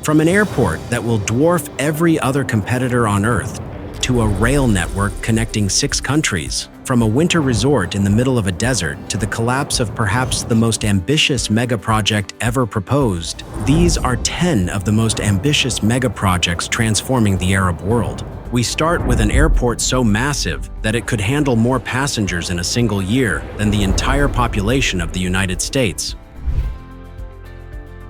From an airport that will dwarf every other competitor on Earth, to a rail network connecting 6 countries, from a winter resort in the middle of a desert to the collapse of perhaps the most ambitious megaproject ever proposed, these are 10 of the most ambitious megaprojects transforming the Arab world. We start with an airport so massive that it could handle more passengers in a single year than the entire population of the United States.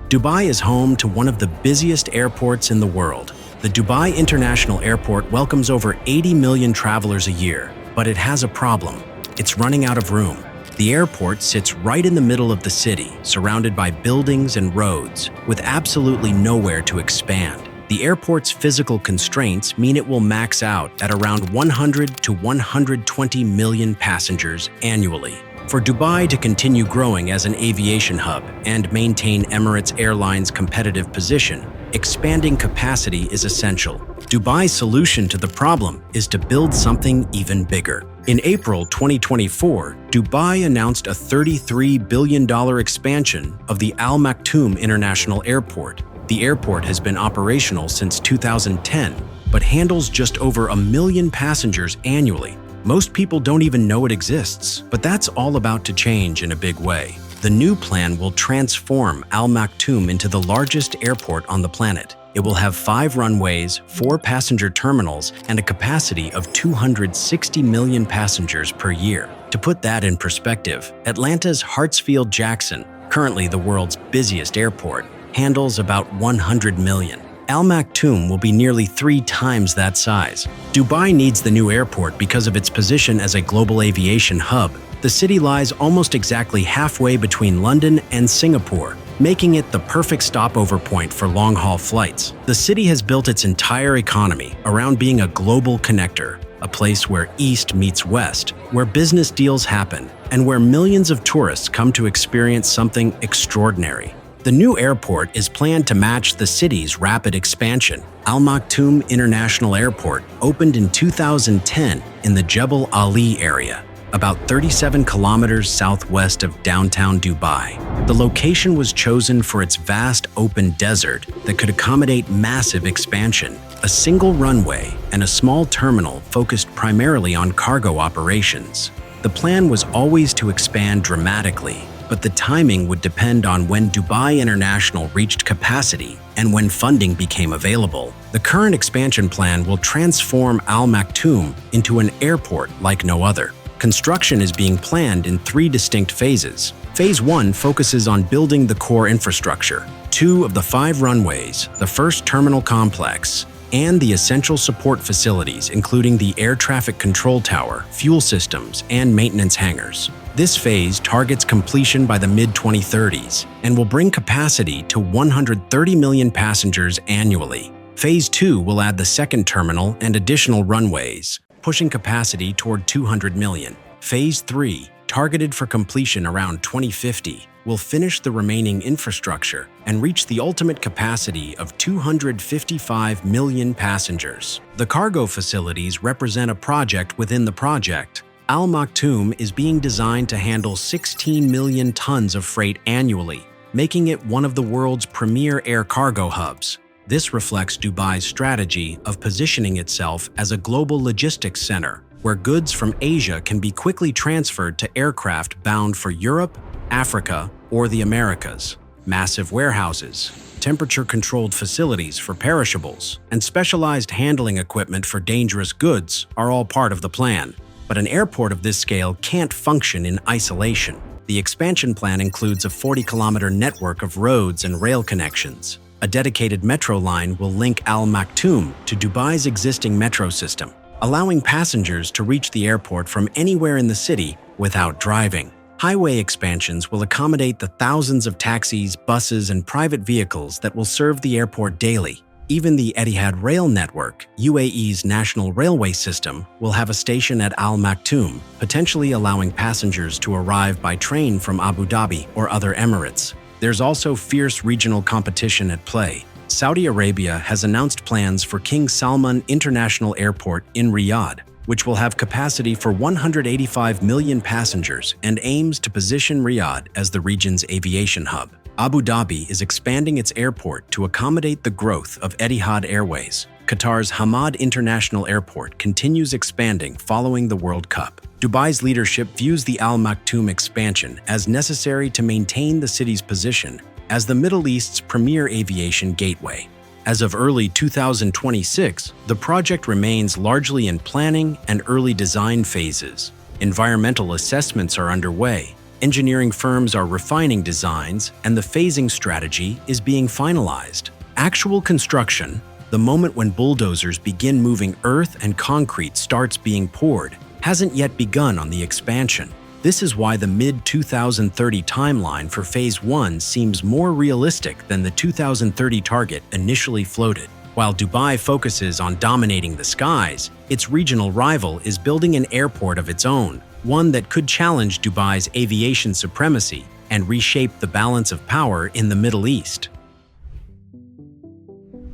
Dubai is home to one of the busiest airports in the world. The Dubai International Airport welcomes over 80 million travelers a year, but it has a problem. It's running out of room. The airport sits right in the middle of the city, surrounded by buildings and roads, with absolutely nowhere to expand. The airport's physical constraints mean it will max out at around 100 to 120 million passengers annually. For Dubai to continue growing as an aviation hub and maintain Emirates Airlines' competitive position, expanding capacity is essential. Dubai's solution to the problem is to build something even bigger. In April 2024, Dubai announced a $33 billion expansion of the Al Maktoum International Airport. The airport has been operational since 2010, but handles just over 1 million passengers annually. Most people don't even know it exists, but that's all about to change in a big way. The new plan will transform Al Maktoum into the largest airport on the planet. It will have 5 runways, 4 passenger terminals, and a capacity of 260 million passengers per year. To put that in perspective, Atlanta's Hartsfield-Jackson, currently the world's busiest airport, handles about 100 million. Al Maktoum will be nearly 3 times that size. Dubai needs the new airport because of its position as a global aviation hub. The city lies almost exactly halfway between London and Singapore, making it the perfect stopover point for long-haul flights. The city has built its entire economy around being a global connector, a place where East meets West, where business deals happen, and where millions of tourists come to experience something extraordinary. The new airport is planned to match the city's rapid expansion. Al Maktoum International Airport opened in 2010 in the Jebel Ali area, about 37 kilometers southwest of downtown Dubai. The location was chosen for its vast open desert that could accommodate massive expansion, a single runway, and a small terminal focused primarily on cargo operations. The plan was always to expand dramatically, but the timing would depend on when Dubai International reached capacity and when funding became available. The current expansion plan will transform Al Maktoum into an airport like no other. Construction is being planned in 3 distinct phases. Phase 1 focuses on building the core infrastructure, 2 of the 5 runways, the first terminal complex, and the essential support facilities including the air traffic control tower, fuel systems, and maintenance hangars. This phase targets completion by the mid-2030s and will bring capacity to 130 million passengers annually. Phase 2 will add the second terminal and additional runways, pushing capacity toward 200 million. Phase 3, targeted for completion around 2050, will finish the remaining infrastructure and reach the ultimate capacity of 255 million passengers. The cargo facilities represent a project within the project. Al Maktoum is being designed to handle 16 million tons of freight annually, making it one of the world's premier air cargo hubs. This reflects Dubai's strategy of positioning itself as a global logistics center, where goods from Asia can be quickly transferred to aircraft bound for Europe, Africa, or the Americas. Massive warehouses, temperature-controlled facilities for perishables, and specialized handling equipment for dangerous goods are all part of the plan. But an airport of this scale can't function in isolation. The expansion plan includes a 40-kilometer network of roads and rail connections. A dedicated metro line will link Al Maktoum to Dubai's existing metro system, allowing passengers to reach the airport from anywhere in the city without driving. Highway expansions will accommodate the thousands of taxis, buses, and private vehicles that will serve the airport daily. Even the Etihad Rail Network, UAE's national railway system, will have a station at Al Maktoum, potentially allowing passengers to arrive by train from Abu Dhabi or other Emirates. There's also fierce regional competition at play. Saudi Arabia has announced plans for King Salman International Airport in Riyadh. which will have capacity for 185 million passengers and aims to position Riyadh as the region's aviation hub. Abu Dhabi is expanding its airport to accommodate the growth of Etihad Airways. Qatar's Hamad International Airport continues expanding following the World Cup. Dubai's leadership views the Al Maktoum expansion as necessary to maintain the city's position as the Middle East's premier aviation gateway. As of early 2026, the project remains largely in planning and early design phases. Environmental assessments are underway, engineering firms are refining designs, and the phasing strategy is being finalized. Actual construction, the moment when bulldozers begin moving earth and concrete starts being poured, hasn't yet begun on the expansion. This is why the mid-2030 timeline for Phase 1 seems more realistic than the 2030 target initially floated. While Dubai focuses on dominating the skies, its regional rival is building an airport of its own, one that could challenge Dubai's aviation supremacy and reshape the balance of power in the Middle East.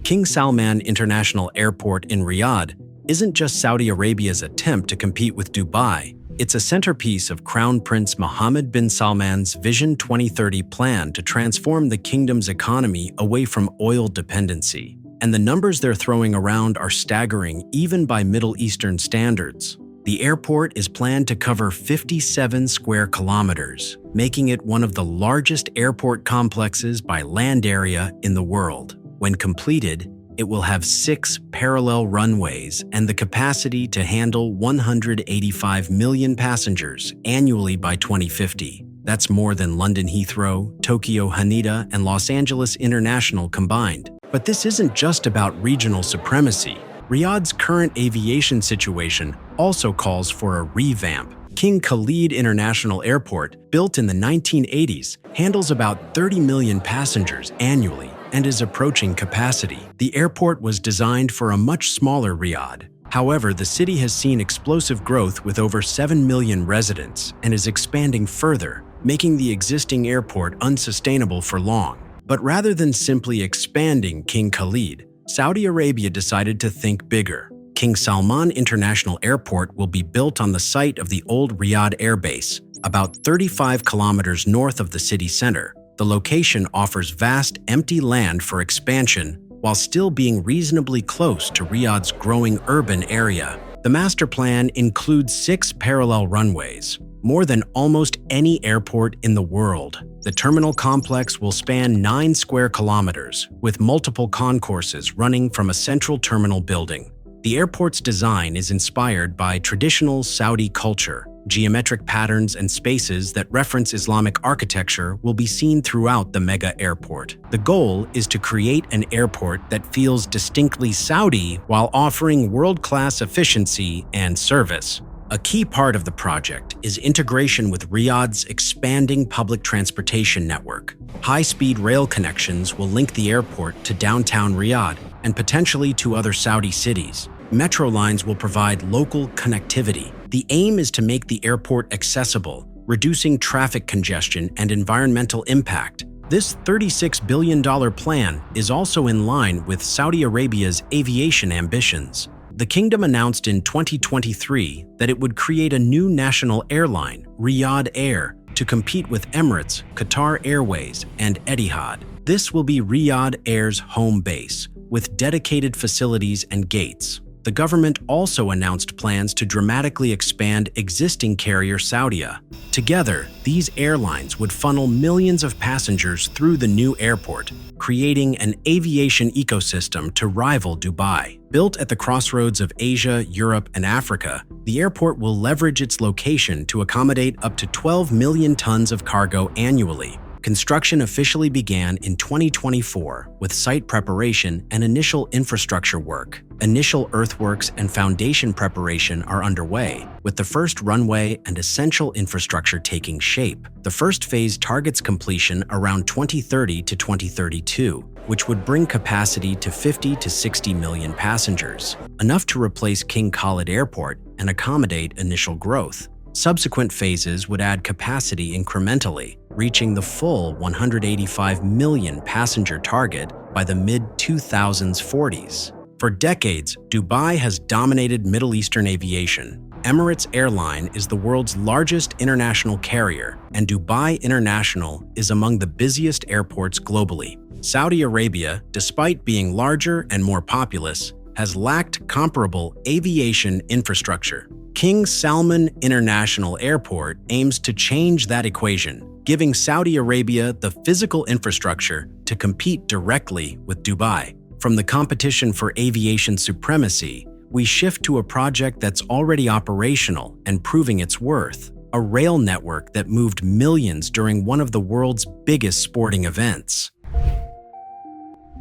King Salman International Airport in Riyadh isn't just Saudi Arabia's attempt to compete with Dubai. It's a centerpiece of Crown Prince Mohammed bin Salman's Vision 2030 plan to transform the kingdom's economy away from oil dependency. And the numbers they're throwing around are staggering even by Middle Eastern standards. The airport is planned to cover 57 square kilometers, making it one of the largest airport complexes by land area in the world. When completed, it will have 6 parallel runways and the capacity to handle 185 million passengers annually by 2050. That's more than London Heathrow, Tokyo Haneda, and Los Angeles International combined. But this isn't just about regional supremacy. Riyadh's current aviation situation also calls for a revamp. King Khalid International Airport, built in the 1980s, handles about 30 million passengers annually and is approaching capacity. The airport was designed for a much smaller Riyadh. However, the city has seen explosive growth with over 7 million residents and is expanding further, making the existing airport unsustainable for long. But rather than simply expanding King Khalid, Saudi Arabia decided to think bigger. King Salman International Airport will be built on the site of the old Riyadh Air Base, about 35 kilometers north of the city center. The location offers vast, empty land for expansion while still being reasonably close to Riyadh's growing urban area. The master plan includes 6 parallel runways, more than almost any airport in the world. The terminal complex will span 9 square kilometers, with multiple concourses running from a central terminal building. The airport's design is inspired by traditional Saudi culture. Geometric patterns and spaces that reference Islamic architecture will be seen throughout the mega airport. The goal is to create an airport that feels distinctly Saudi while offering world-class efficiency and service. A key part of the project is integration with Riyadh's expanding public transportation network. High-speed rail connections will link the airport to downtown Riyadh and potentially to other Saudi cities. Metro lines will provide local connectivity. The aim is to make the airport accessible, reducing traffic congestion and environmental impact. This $36 billion plan is also in line with Saudi Arabia's aviation ambitions. The kingdom announced in 2023 that it would create a new national airline, Riyadh Air, to compete with Emirates, Qatar Airways, and Etihad. This will be Riyadh Air's home base, with dedicated facilities and gates. The government also announced plans to dramatically expand existing carrier Saudia. Together, these airlines would funnel millions of passengers through the new airport, creating an aviation ecosystem to rival Dubai. Built at the crossroads of Asia, Europe, and Africa, the airport will leverage its location to accommodate up to 12 million tons of cargo annually. Construction officially began in 2024 with site preparation and initial infrastructure work. Initial earthworks and foundation preparation are underway, with the first runway and essential infrastructure taking shape. The first phase targets completion around 2030 to 2032, which would bring capacity to 50 to 60 million passengers, enough to replace King Khalid Airport and accommodate initial growth. Subsequent phases would add capacity incrementally, reaching the full 185 million passenger target by the mid-2040s. For decades, Dubai has dominated Middle Eastern aviation. Emirates Airline is the world's largest international carrier, and Dubai International is among the busiest airports globally. Saudi Arabia, despite being larger and more populous, has lacked comparable aviation infrastructure. King Salman International Airport aims to change that equation, giving Saudi Arabia the physical infrastructure to compete directly with Dubai. From the competition for aviation supremacy, we shift to a project that's already operational and proving its worth, a rail network that moved millions during one of the world's biggest sporting events.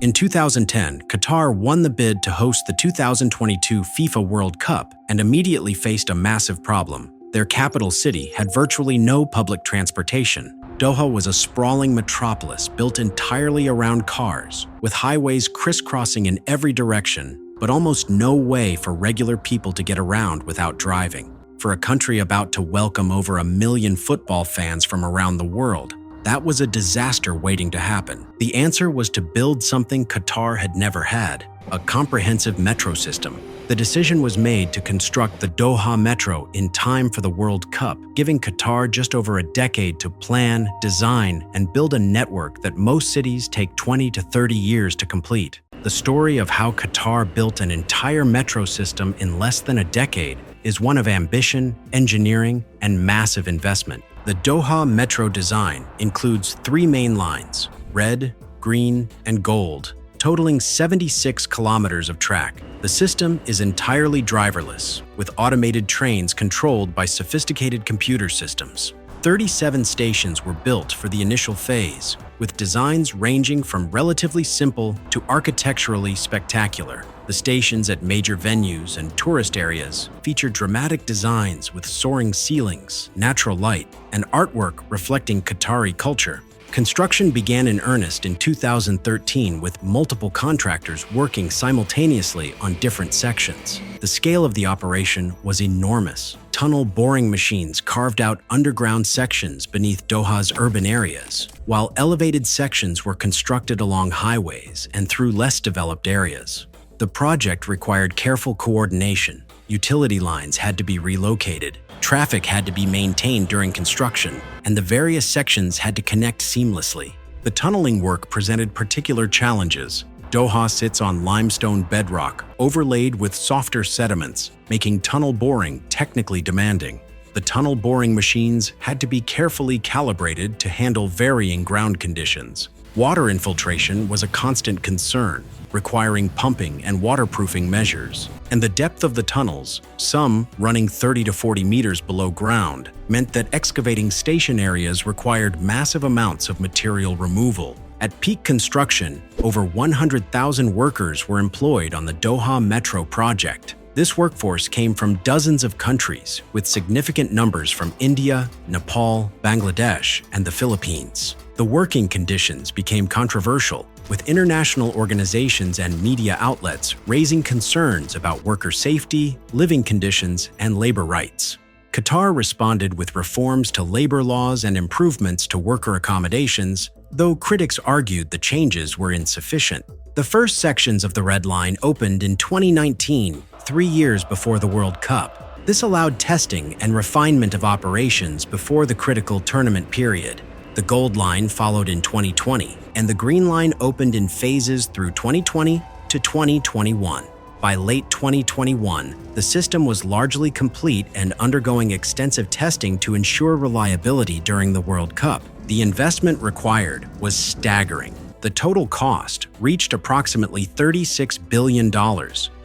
In 2010, Qatar won the bid to host the 2022 FIFA World Cup and immediately faced a massive problem. Their capital city had virtually no public transportation. Doha was a sprawling metropolis built entirely around cars, with highways crisscrossing in every direction, but almost no way for regular people to get around without driving. For a country about to welcome over 1 million football fans from around the world, that was a disaster waiting to happen. The answer was to build something Qatar had never had, a comprehensive metro system. The decision was made to construct the Doha Metro in time for the World Cup, giving Qatar just over a decade to plan, design, and build a network that most cities take 20 to 30 years to complete. The story of how Qatar built an entire metro system in less than a decade is one of ambition, engineering, and massive investment. The Doha Metro design includes 3 main lines: red, green, and gold, totaling 76 kilometers of track. The system is entirely driverless, with automated trains controlled by sophisticated computer systems. 37 stations were built for the initial phase, with designs ranging from relatively simple to architecturally spectacular. The stations at major venues and tourist areas feature dramatic designs with soaring ceilings, natural light, and artwork reflecting Qatari culture. Construction began in earnest in 2013 with multiple contractors working simultaneously on different sections. The scale of the operation was enormous. Tunnel boring machines carved out underground sections beneath Doha's urban areas, while elevated sections were constructed along highways and through less developed areas. The project required careful coordination. Utility lines had to be relocated, traffic had to be maintained during construction, and the various sections had to connect seamlessly. The tunneling work presented particular challenges. Doha sits on limestone bedrock, overlaid with softer sediments, making tunnel boring technically demanding. The tunnel boring machines had to be carefully calibrated to handle varying ground conditions. Water infiltration was a constant concern, requiring pumping and waterproofing measures. And the depth of the tunnels, some running 30 to 40 meters below ground, meant that excavating station areas required massive amounts of material removal. At peak construction, over 100,000 workers were employed on the Doha Metro project. This workforce came from dozens of countries, with significant numbers from India, Nepal, Bangladesh, and the Philippines. The working conditions became controversial, with international organizations and media outlets raising concerns about worker safety, living conditions, and labor rights. Qatar responded with reforms to labor laws and improvements to worker accommodations, though critics argued the changes were insufficient. The first sections of the Red Line opened in 2019, 3 years before the World Cup. This allowed testing and refinement of operations before the critical tournament period. The Gold Line followed in 2020, and the Green Line opened in phases through 2020 to 2021. By late 2021, the system was largely complete and undergoing extensive testing to ensure reliability during the World Cup. The investment required was staggering. The total cost reached approximately $36 billion,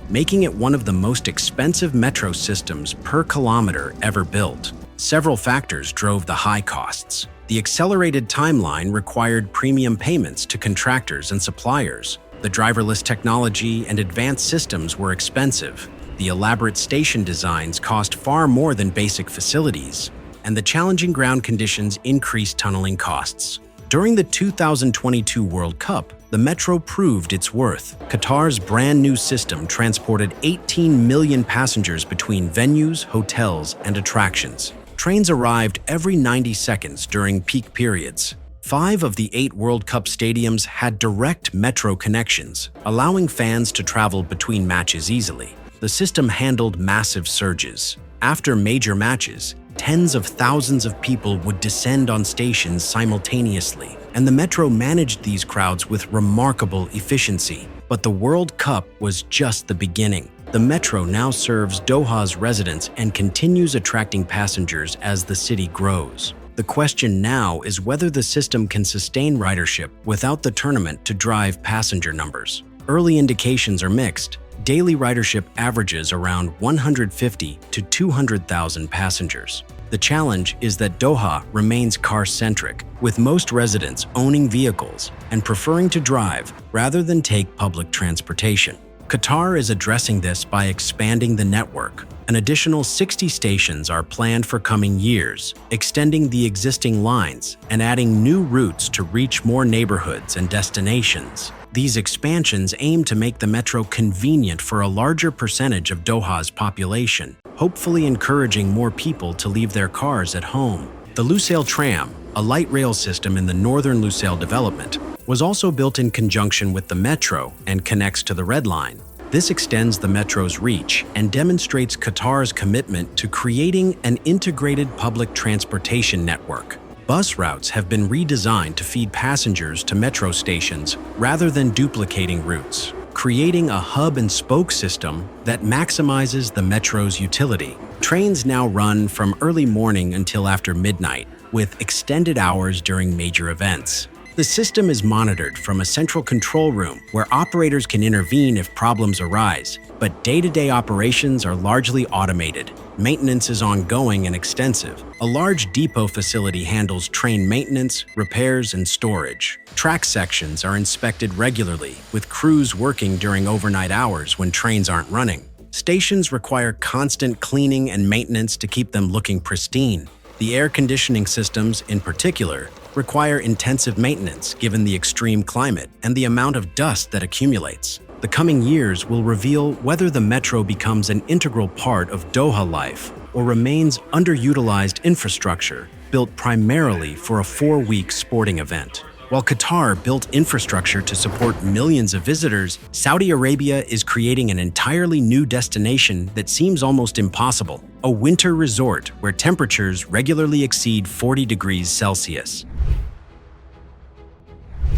making it one of the most expensive metro systems per kilometer ever built. Several factors drove the high costs. The accelerated timeline required premium payments to contractors and suppliers. The driverless technology and advanced systems were expensive. The elaborate station designs cost far more than basic facilities, and the challenging ground conditions increased tunneling costs. During the 2022 World Cup, the metro proved its worth. Qatar's brand new system transported 18 million passengers between venues, hotels, and attractions. Trains arrived every 90 seconds during peak periods. 5 of the 8 World Cup stadiums had direct metro connections, allowing fans to travel between matches easily. The system handled massive surges. After major matches, tens of thousands of people would descend on stations simultaneously, and the metro managed these crowds with remarkable efficiency. But the World Cup was just the beginning. The metro now serves Doha's residents and continues attracting passengers as the city grows. The question now is whether the system can sustain ridership without the tournament to drive passenger numbers. Early indications are mixed. Daily ridership averages around 150 to 200,000 passengers. The challenge is that Doha remains car-centric, with most residents owning vehicles and preferring to drive rather than take public transportation. Qatar is addressing this by expanding the network. An additional 60 stations are planned for coming years, extending the existing lines and adding new routes to reach more neighborhoods and destinations. These expansions aim to make the metro convenient for a larger percentage of Doha's population, hopefully encouraging more people to leave their cars at home. The Lusail tram, a light rail system in the northern Lusail development, was also built in conjunction with the metro and connects to the Red Line. This extends the metro's reach and demonstrates Qatar's commitment to creating an integrated public transportation network. Bus routes have been redesigned to feed passengers to metro stations rather than duplicating routes, creating a hub-and-spoke system that maximizes the metro's utility. Trains now run from early morning until after midnight, with extended hours during major events. The system is monitored from a central control room where operators can intervene if problems arise, but day-to-day operations are largely automated. Maintenance is ongoing and extensive. A large depot facility handles train maintenance, repairs, and storage. Track sections are inspected regularly, with crews working during overnight hours when trains aren't running. Stations require constant cleaning and maintenance to keep them looking pristine. The air conditioning systems, in particular, require intensive maintenance given the extreme climate and the amount of dust that accumulates. The coming years will reveal whether the metro becomes an integral part of Doha life or remains underutilized infrastructure built primarily for a 4-week sporting event. While Qatar built infrastructure to support millions of visitors, Saudi Arabia is creating an entirely new destination that seems almost impossible: a winter resort where temperatures regularly exceed 40 degrees Celsius.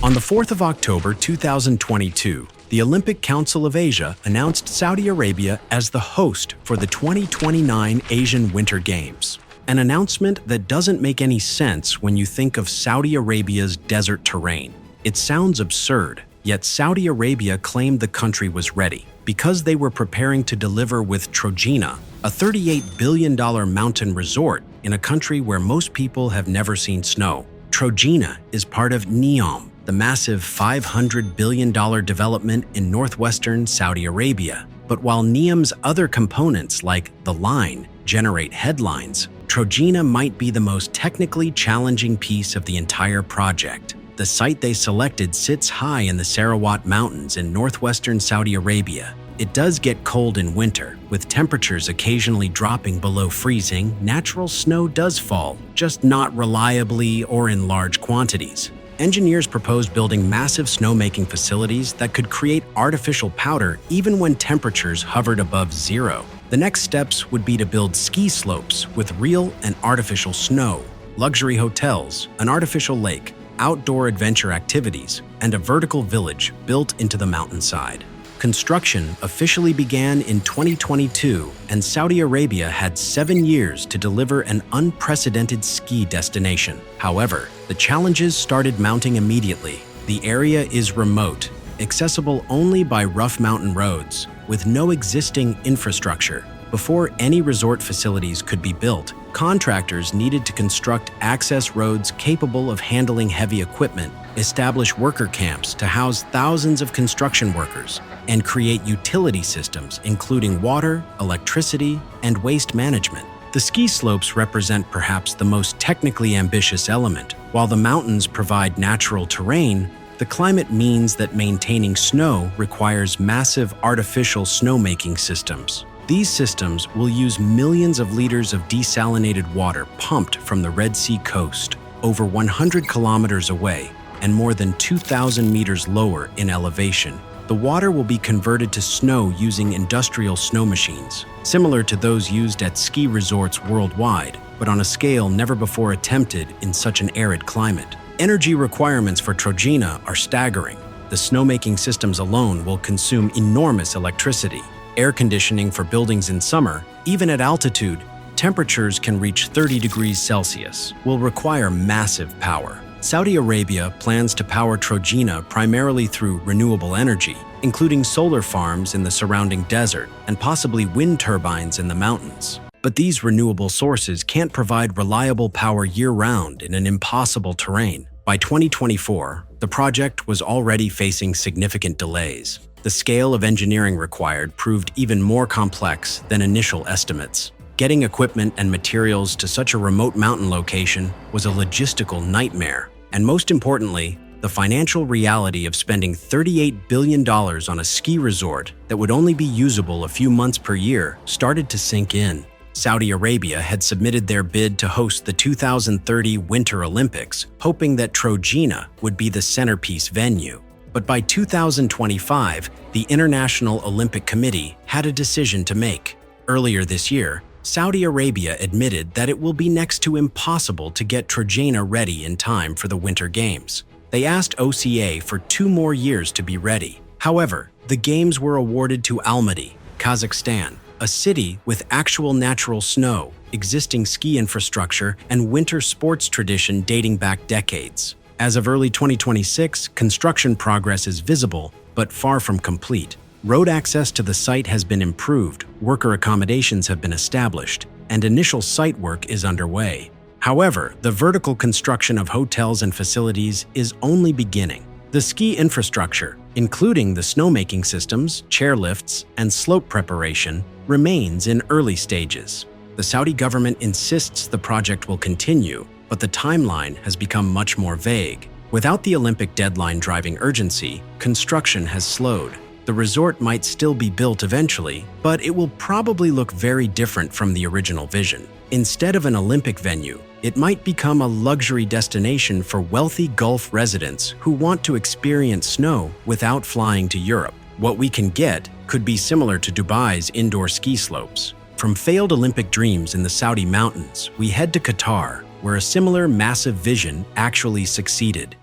On the 4th of October 2022, the Olympic Council of Asia announced Saudi Arabia as the host for the 2029 Asian Winter Games. An announcement that doesn't make any sense when you think of Saudi Arabia's desert terrain. It sounds absurd, yet Saudi Arabia claimed the country was ready because they were preparing to deliver with Trojena, a $38 billion mountain resort in a country where most people have never seen snow. Trojena is part of NEOM, the massive $500 billion development in northwestern Saudi Arabia. But while NEOM's other components, like the line, generate headlines, Trojena might be the most technically challenging piece of the entire project. The site they selected sits high in the Sarawat Mountains in northwestern Saudi Arabia. It does get cold in winter, with temperatures occasionally dropping below freezing. Natural snow does fall, just not reliably or in large quantities. Engineers proposed building massive snowmaking facilities that could create artificial powder even when temperatures hovered above zero. The next steps would be to build ski slopes with real and artificial snow, luxury hotels, an artificial lake, outdoor adventure activities, and a vertical village built into the mountainside. Construction officially began in 2022, and Saudi Arabia had 7 years to deliver an unprecedented ski destination. However, the challenges started mounting immediately. The area is remote, accessible only by rough mountain roads, with no existing infrastructure. Before any resort facilities could be built, contractors needed to construct access roads capable of handling heavy equipment, establish worker camps to house thousands of construction workers, and create utility systems including water, electricity, and waste management. The ski slopes represent perhaps the most technically ambitious element. While the mountains provide natural terrain, the climate means that maintaining snow requires massive artificial snowmaking systems. These systems will use millions of liters of desalinated water pumped from the Red Sea coast. over 100 kilometers away and more than 2,000 meters lower in elevation. The water will be converted to snow using industrial snow machines, similar to those used at ski resorts worldwide, but on a scale never before attempted in such an arid climate. Energy requirements for Trojena are staggering. The snowmaking systems alone will consume enormous electricity. Air conditioning for buildings in summer, even at altitude, temperatures can reach 30 degrees Celsius, will require massive power. Saudi Arabia plans to power Trojena primarily through renewable energy, including solar farms in the surrounding desert and possibly wind turbines in the mountains. But these renewable sources can't provide reliable power year-round in an impossible terrain. By 2024, the project was already facing significant delays. The scale of engineering required proved even more complex than initial estimates. Getting equipment and materials to such a remote mountain location was a logistical nightmare. And most importantly, the financial reality of spending $38 billion on a ski resort that would only be usable a few months per year started to sink in. Saudi Arabia had submitted their bid to host the 2030 Winter Olympics, hoping that Trojena would be the centerpiece venue. But by 2025, the International Olympic Committee had a decision to make. Earlier this year, Saudi Arabia admitted that it will be next to impossible to get Trojena ready in time for the Winter Games. They asked OCA for 2 more years to be ready. However, the Games were awarded to Almaty, Kazakhstan, a city with actual natural snow, existing ski infrastructure, and winter sports tradition dating back decades. As of early 2026, construction progress is visible, but far from complete. Road access to the site has been improved, worker accommodations have been established, and initial site work is underway. However, the vertical construction of hotels and facilities is only beginning. The ski infrastructure, including the snowmaking systems, chairlifts, and slope preparation, remains in early stages. The Saudi government insists the project will continue, but the timeline has become much more vague. Without the Olympic deadline driving urgency, construction has slowed. The resort might still be built eventually, but it will probably look very different from the original vision. Instead of an Olympic venue, it might become a luxury destination for wealthy Gulf residents who want to experience snow without flying to Europe. What we can get could be similar to Dubai's indoor ski slopes. From failed Olympic dreams in the Saudi mountains, we head to Qatar, where a similar massive vision actually succeeded.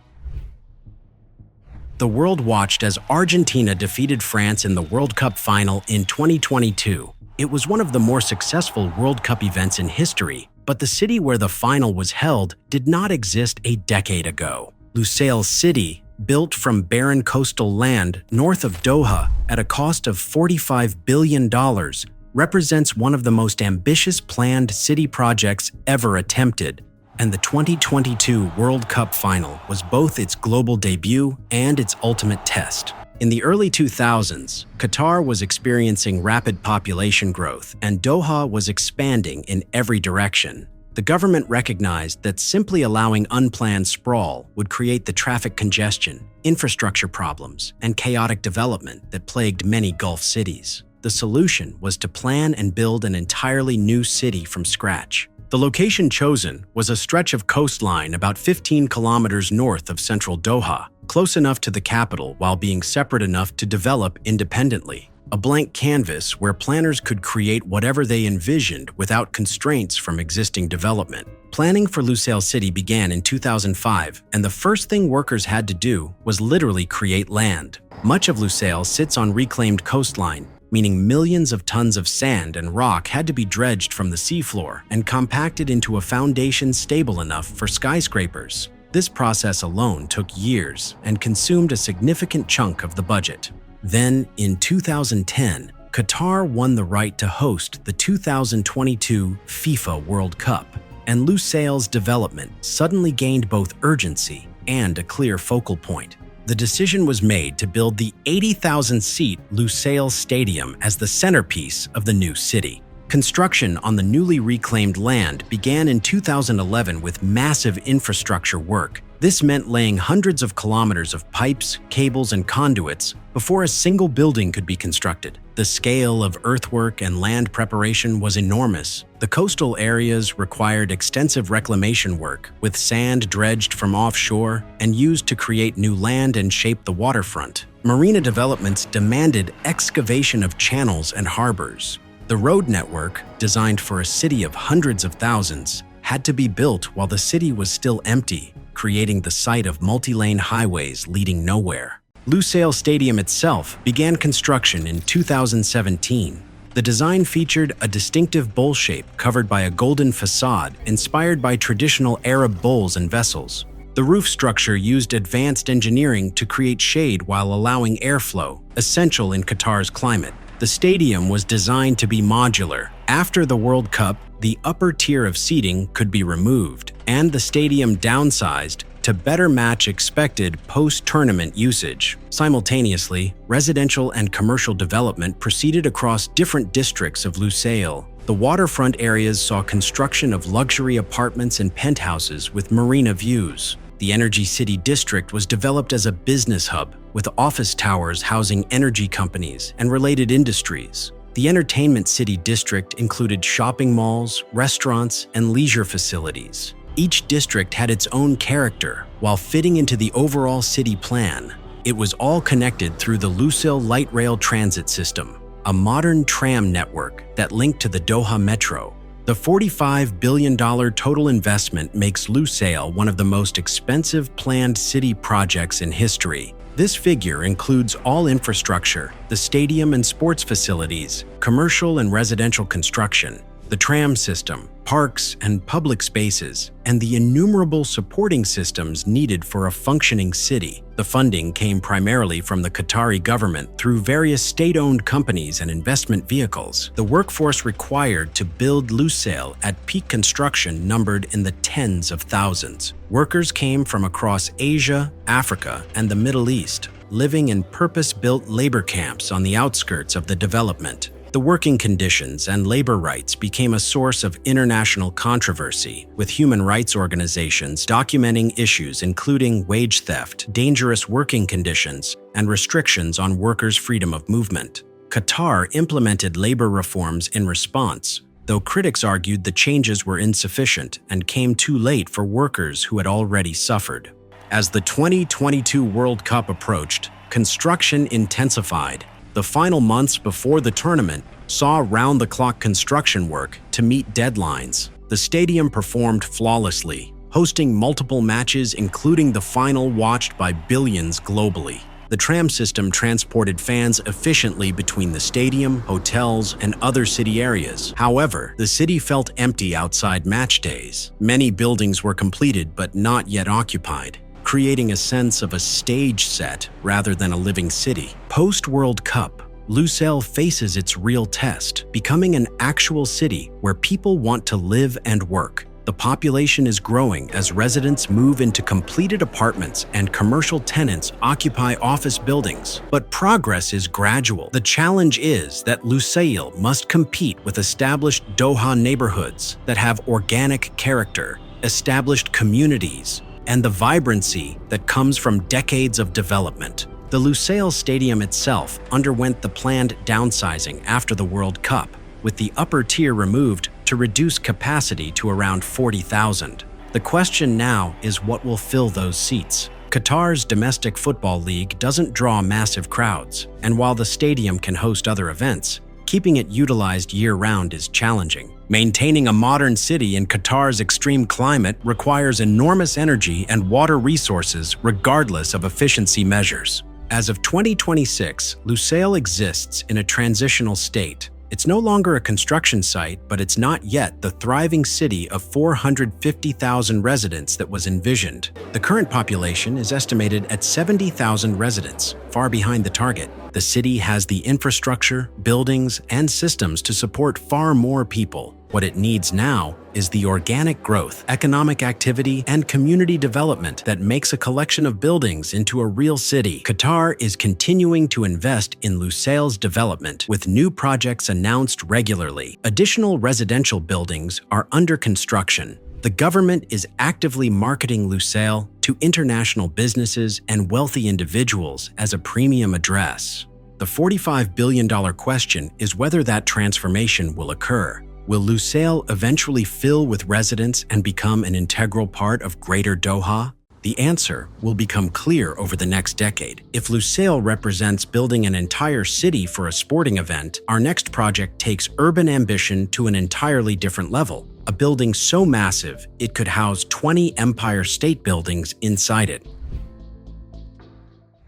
The world watched as Argentina defeated France in the World Cup final in 2022. It was one of the more successful World Cup events in history, but the city where the final was held did not exist a decade ago. Lusail City, built from barren coastal land north of Doha at a cost of $45 billion, represents one of the most ambitious planned city projects ever attempted. And the 2022 World Cup final was both its global debut and its ultimate test. In the early 2000s, Qatar was experiencing rapid population growth and Doha was expanding in every direction. The government recognized that simply allowing unplanned sprawl would create the traffic congestion, infrastructure problems, and chaotic development that plagued many Gulf cities. The solution was to plan and build an entirely new city from scratch. The location chosen was a stretch of coastline about 15 kilometers north of central Doha, close enough to the capital while being separate enough to develop independently. A blank canvas where planners could create whatever they envisioned without constraints from existing development. Planning for Lusail City began in 2005, and the first thing workers had to do was literally create land. Much of Lusail sits on reclaimed coastline, meaning millions of tons of sand and rock had to be dredged from the seafloor and compacted into a foundation stable enough for skyscrapers. This process alone took years and consumed a significant chunk of the budget. Then, in 2010, Qatar won the right to host the 2022 FIFA World Cup, and Lusail's development suddenly gained both urgency and a clear focal point. The decision was made to build the 80,000-seat Lusail Stadium as the centerpiece of the new city. Construction on the newly reclaimed land began in 2011 with massive infrastructure work, This meant laying hundreds of kilometers of pipes, cables, and conduits before a single building could be constructed. The scale of earthwork and land preparation was enormous. The coastal areas required extensive reclamation work, with sand dredged from offshore and used to create new land and shape the waterfront. Marina developments demanded excavation of channels and harbors. The road network, designed for a city of hundreds of thousands, had to be built while the city was still empty, creating the site of multi-lane highways leading nowhere. Lusail Stadium itself began construction in 2017. The design featured a distinctive bowl shape covered by a golden facade inspired by traditional Arab bowls and vessels. The roof structure used advanced engineering to create shade while allowing airflow, essential in Qatar's climate. The stadium was designed to be modular. After the World Cup, the upper tier of seating could be removed, and the stadium downsized to better match expected post-tournament usage. Simultaneously, residential and commercial development proceeded across different districts of Lusail. The waterfront areas saw construction of luxury apartments and penthouses with marina views. The Energy City district was developed as a business hub, with office towers housing energy companies and related industries. The Entertainment City district included shopping malls, restaurants, and leisure facilities. Each district had its own character, while fitting into the overall city plan. It was all connected through the Lusail Light Rail Transit System, a modern tram network that linked to the Doha Metro. The $45 billion total investment makes Lusail one of the most expensive planned city projects in history. This figure includes all infrastructure, the stadium and sports facilities, commercial and residential construction, the tram system, parks and public spaces, and the innumerable supporting systems needed for a functioning city. The funding came primarily from the Qatari government through various state-owned companies and investment vehicles. The workforce required to build Lusail at peak construction numbered in the tens of thousands. Workers came from across Asia, Africa, and the Middle East, living in purpose-built labor camps on the outskirts of the development. The working conditions and labor rights became a source of international controversy, with human rights organizations documenting issues including wage theft, dangerous working conditions, and restrictions on workers' freedom of movement. Qatar implemented labor reforms in response, though critics argued the changes were insufficient and came too late for workers who had already suffered. As the 2022 World Cup approached, construction intensified. The final months before the tournament saw round-the-clock construction work to meet deadlines. The stadium performed flawlessly, hosting multiple matches including the final watched by billions globally. The tram system transported fans efficiently between the stadium, hotels, and other city areas. However, the city felt empty outside match days. Many buildings were completed but not yet occupied, creating a sense of a stage set rather than a living city. Post-World Cup, Lusail faces its real test, becoming an actual city where people want to live and work. The population is growing as residents move into completed apartments and commercial tenants occupy office buildings. But progress is gradual. The challenge is that Lusail must compete with established Doha neighborhoods that have organic character, established communities, and the vibrancy that comes from decades of development. The Lusail Stadium itself underwent the planned downsizing after the World Cup, with the upper tier removed to reduce capacity to around 40,000. The question now is what will fill those seats. Qatar's domestic football league doesn't draw massive crowds, and while the stadium can host other events, keeping it utilized year-round is challenging. Maintaining a modern city in Qatar's extreme climate requires enormous energy and water resources regardless of efficiency measures. As of 2026, Lusail exists in a transitional state. It's no longer a construction site, but it's not yet the thriving city of 450,000 residents that was envisioned. The current population is estimated at 70,000 residents, far behind the target. The city has the infrastructure, buildings, and systems to support far more people. What it needs now is the organic growth, economic activity, and community development that makes a collection of buildings into a real city. Qatar is continuing to invest in Lusail's development, with new projects announced regularly. Additional residential buildings are under construction, The government is actively marketing Lusail to international businesses and wealthy individuals as a premium address. The $45 billion question is whether that transformation will occur. Will Lusail eventually fill with residents and become an integral part of Greater Doha? The answer will become clear over the next decade. If Lusail represents building an entire city for a sporting event, our next project takes urban ambition to an entirely different level. A building so massive, it could house 20 Empire State Buildings inside it.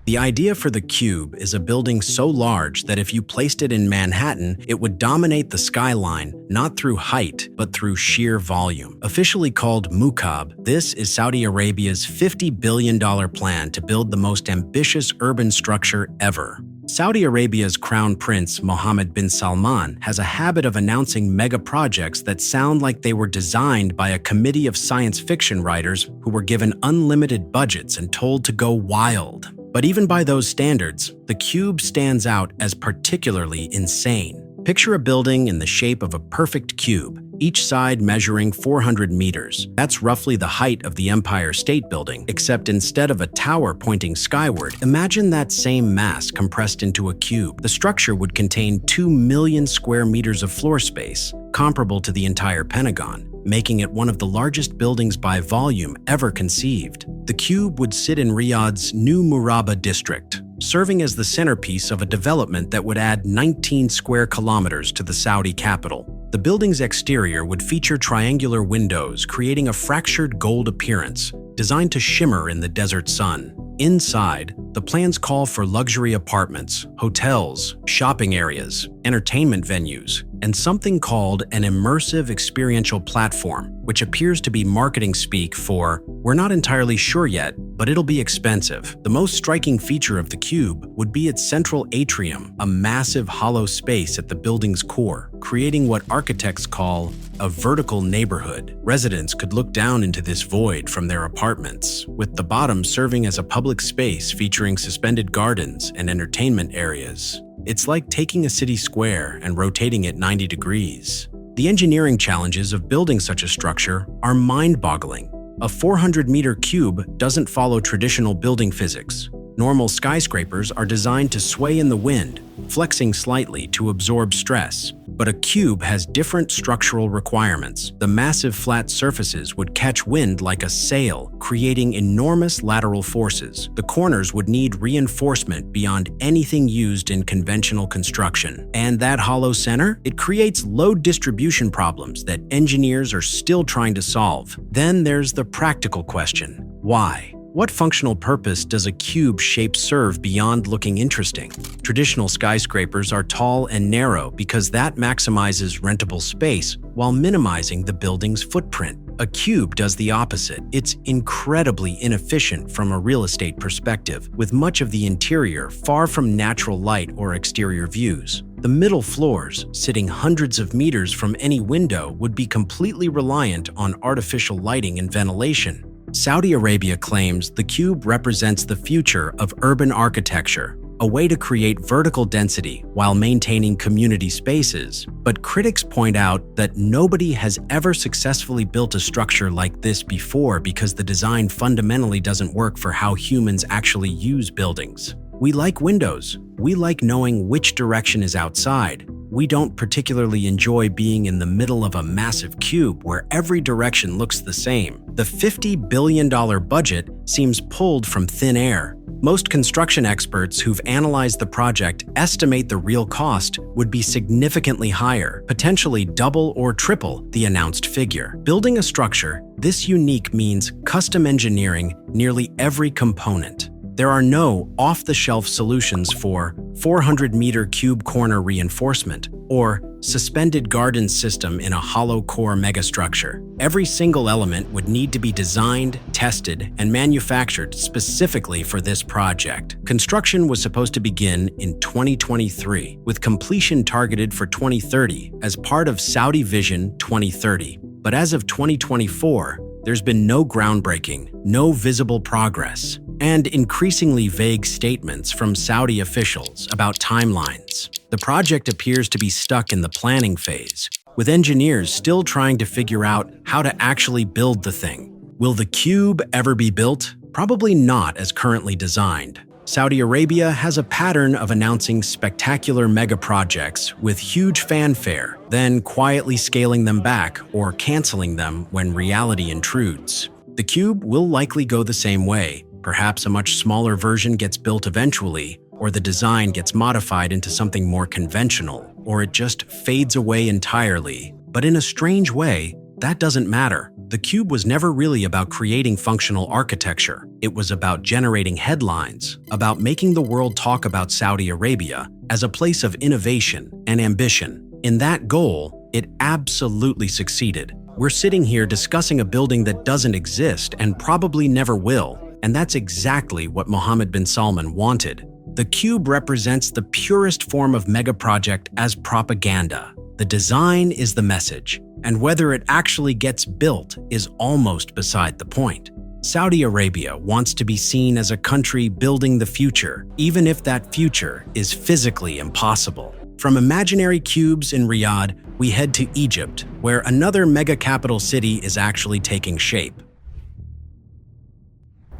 The idea for the Cube is a building so large that if you placed it in Manhattan, it would dominate the skyline, not through height, but through sheer volume. Officially called Mukab, this is Saudi Arabia's $50 billion plan to build the most ambitious urban structure ever. Saudi Arabia's Crown Prince Mohammed bin Salman has a habit of announcing megaprojects that sound like they were designed by a committee of science fiction writers who were given unlimited budgets and told to go wild. But even by those standards, the Cube stands out as particularly insane. Picture a building in the shape of a perfect cube, each side measuring 400 meters. That's roughly the height of the Empire State Building, except instead of a tower pointing skyward, imagine that same mass compressed into a cube. The structure would contain 2 million square meters of floor space, comparable to the entire Pentagon, making it one of the largest buildings by volume ever conceived. The Cube would sit in Riyadh's New Murabba district, serving as the centerpiece of a development that would add 19 square kilometers to the Saudi capital. The building's exterior would feature triangular windows, creating a fractured gold appearance, designed to shimmer in the desert sun. Inside, the plans call for luxury apartments, hotels, shopping areas, entertainment venues, and something called an immersive experiential platform, which appears to be marketing speak for, "We're not entirely sure yet, but it'll be expensive." The most striking feature of the Cube would be its central atrium, a massive hollow space at the building's core, creating what architects call a vertical neighborhood. Residents could look down into this void from their apartments, with the bottom serving as a public space featuring suspended gardens and entertainment areas. It's like taking a city square and rotating it 90 degrees. The engineering challenges of building such a structure are mind-boggling. A 400-meter cube doesn't follow traditional building physics. Normal skyscrapers are designed to sway in the wind, flexing slightly to absorb stress. But a cube has different structural requirements. The massive flat surfaces would catch wind like a sail, creating enormous lateral forces. The corners would need reinforcement beyond anything used in conventional construction. And that hollow center? It creates load distribution problems that engineers are still trying to solve. Then there's the practical question: why? What functional purpose does a cube shape serve beyond looking interesting? Traditional skyscrapers are tall and narrow because that maximizes rentable space while minimizing the building's footprint. A cube does the opposite. It's incredibly inefficient from a real estate perspective, with much of the interior far from natural light or exterior views. The middle floors, sitting hundreds of meters from any window, would be completely reliant on artificial lighting and ventilation. Saudi Arabia claims the cube represents the future of urban architecture, a way to create vertical density while maintaining community spaces. But critics point out that nobody has ever successfully built a structure like this before because the design fundamentally doesn't work for how humans actually use buildings. We like windows. We like knowing which direction is outside. We don't particularly enjoy being in the middle of a massive cube where every direction looks the same. The $50 billion budget seems pulled from thin air. Most construction experts who've analyzed the project estimate the real cost would be significantly higher, potentially double or triple the announced figure. Building a structure this unique means custom engineering nearly every component. There are no off-the-shelf solutions for 400-meter cube corner reinforcement or suspended garden system in a hollow core megastructure. Every single element would need to be designed, tested, and manufactured specifically for this project. Construction was supposed to begin in 2023, with completion targeted for 2030 as part of Saudi Vision 2030. But as of 2024, there's been no groundbreaking, no visible progress, and increasingly vague statements from Saudi officials about timelines. The project appears to be stuck in the planning phase, with engineers still trying to figure out how to actually build the thing. Will the cube ever be built? Probably not as currently designed. Saudi Arabia has a pattern of announcing spectacular megaprojects with huge fanfare, then quietly scaling them back or canceling them when reality intrudes. The cube will likely go the same way. Perhaps a much smaller version gets built eventually, or the design gets modified into something more conventional, or it just fades away entirely. But in a strange way, that doesn't matter. The cube was never really about creating functional architecture. It was about generating headlines, about making the world talk about Saudi Arabia as a place of innovation and ambition. In that goal, it absolutely succeeded. We're sitting here discussing a building that doesn't exist and probably never will, and that's exactly what Mohammed bin Salman wanted. The cube represents the purest form of megaproject as propaganda. The design is the message, and whether it actually gets built is almost beside the point. Saudi Arabia wants to be seen as a country building the future, even if that future is physically impossible. From imaginary cubes in Riyadh, we head to Egypt, where another mega capital city is actually taking shape.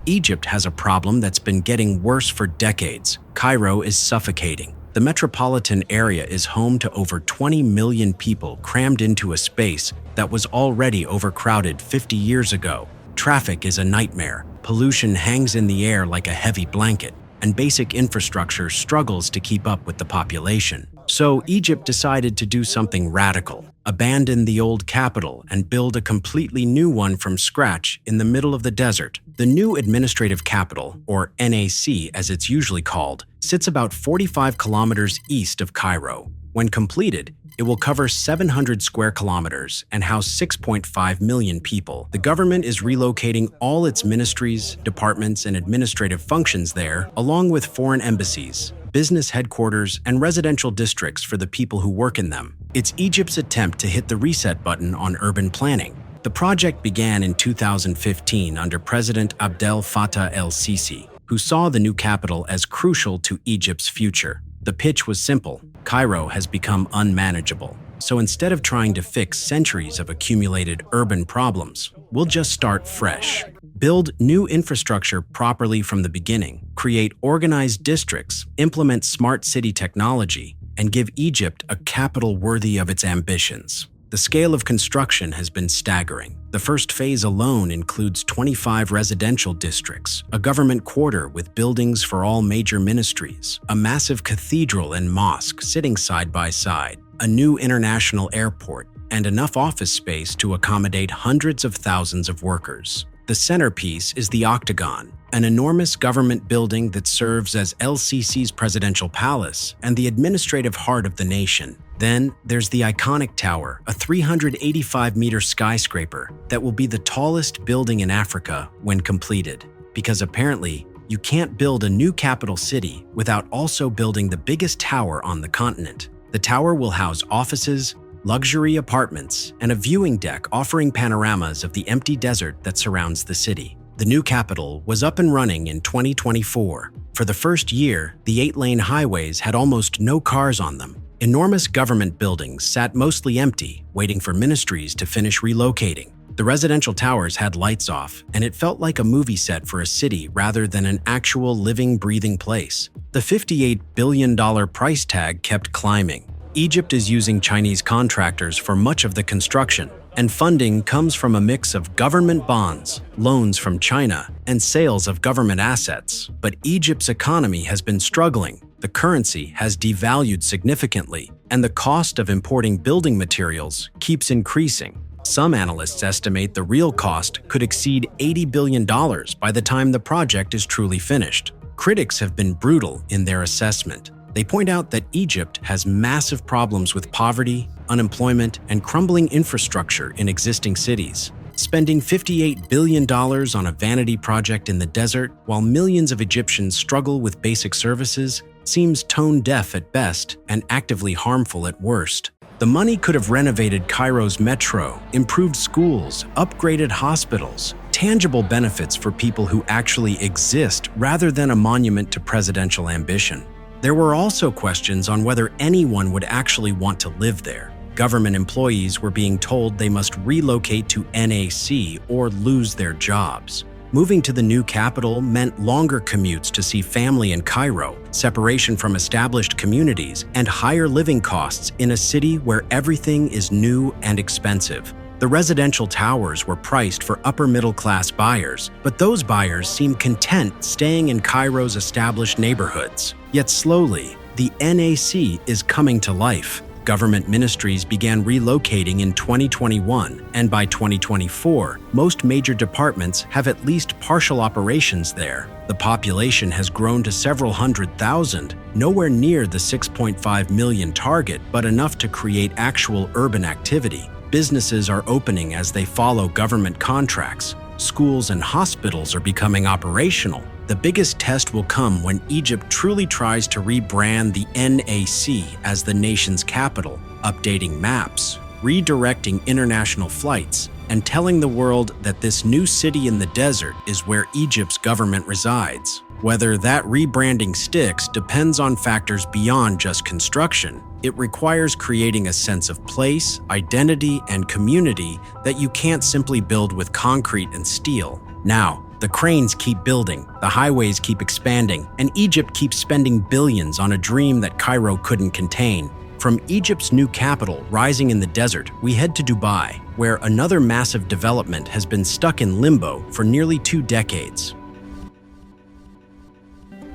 Egypt has a problem that's been getting worse for decades. Cairo is suffocating. The metropolitan area is home to over 20 million people crammed into a space that was already overcrowded 50 years ago. Traffic is a nightmare, pollution hangs in the air like a heavy blanket, and basic infrastructure struggles to keep up with the population. So Egypt decided to do something radical, abandon the old capital and build a completely new one from scratch in the middle of the desert. The new administrative capital, or NAC as it's usually called, sits about 45 kilometers east of Cairo. When completed, it will cover 700 square kilometers and house 6.5 million people. The government is relocating all its ministries, departments, and administrative functions there, along with foreign embassies, business headquarters, and residential districts for the people who work in them. It's Egypt's attempt to hit the reset button on urban planning. The project began in 2015 under President Abdel Fattah el-Sisi, who saw the new capital as crucial to Egypt's future. The pitch was simple: Cairo has become unmanageable. So instead of trying to fix centuries of accumulated urban problems, we'll just start fresh. Build new infrastructure properly from the beginning, create organized districts, implement smart city technology, and give Egypt a capital worthy of its ambitions. The scale of construction has been staggering. The first phase alone includes 25 residential districts, a government quarter with buildings for all major ministries, a massive cathedral and mosque sitting side by side, a new international airport, and enough office space to accommodate hundreds of thousands of workers. The centerpiece is the Octagon, an enormous government building that serves as el-Sisi's presidential palace and the administrative heart of the nation. Then there's the iconic tower, a 385-meter skyscraper that will be the tallest building in Africa when completed. Because apparently, you can't build a new capital city without also building the biggest tower on the continent. The tower will house offices, luxury apartments, and a viewing deck offering panoramas of the empty desert that surrounds the city. The new capital was up and running in 2024. For the first year, the 8-lane highways had almost no cars on them. Enormous government buildings sat mostly empty, waiting for ministries to finish relocating. The residential towers had lights off, and it felt like a movie set for a city rather than an actual living, breathing place. The $58 billion price tag kept climbing. Egypt is using Chinese contractors for much of the construction, and funding comes from a mix of government bonds, loans from China, and sales of government assets. But Egypt's economy has been struggling. The currency has devalued significantly, and the cost of importing building materials keeps increasing. Some analysts estimate the real cost could exceed $80 billion by the time the project is truly finished. Critics have been brutal in their assessment. They point out that Egypt has massive problems with poverty, unemployment, and crumbling infrastructure in existing cities. Spending $58 billion on a vanity project in the desert while millions of Egyptians struggle with basic services seems tone-deaf at best and actively harmful at worst. The money could have renovated Cairo's metro, improved schools, upgraded hospitals, tangible benefits for people who actually exist rather than a monument to presidential ambition. There were also questions on whether anyone would actually want to live there. Government employees were being told they must relocate to NAC or lose their jobs. Moving to the new capital meant longer commutes to see family in Cairo, separation from established communities, and higher living costs in a city where everything is new and expensive. The residential towers were priced for upper-middle-class buyers, but those buyers seemed content staying in Cairo's established neighborhoods. Yet slowly, the NAC is coming to life. Government ministries began relocating in 2021, and by 2024, most major departments have at least partial operations there. The population has grown to several hundred thousand, nowhere near the 6.5 million target, but enough to create actual urban activity. Businesses are opening as they follow government contracts. Schools and hospitals are becoming operational. The biggest test will come when Egypt truly tries to rebrand the NAC as the nation's capital, updating maps, redirecting international flights, and telling the world that this new city in the desert is where Egypt's government resides. Whether that rebranding sticks depends on factors beyond just construction. It requires creating a sense of place, identity, and community that you can't simply build with concrete and steel. Now, the cranes keep building, the highways keep expanding, and Egypt keeps spending billions on a dream that Cairo couldn't contain. From Egypt's new capital rising in the desert, we head to Dubai, where another massive development has been stuck in limbo for nearly 2 decades.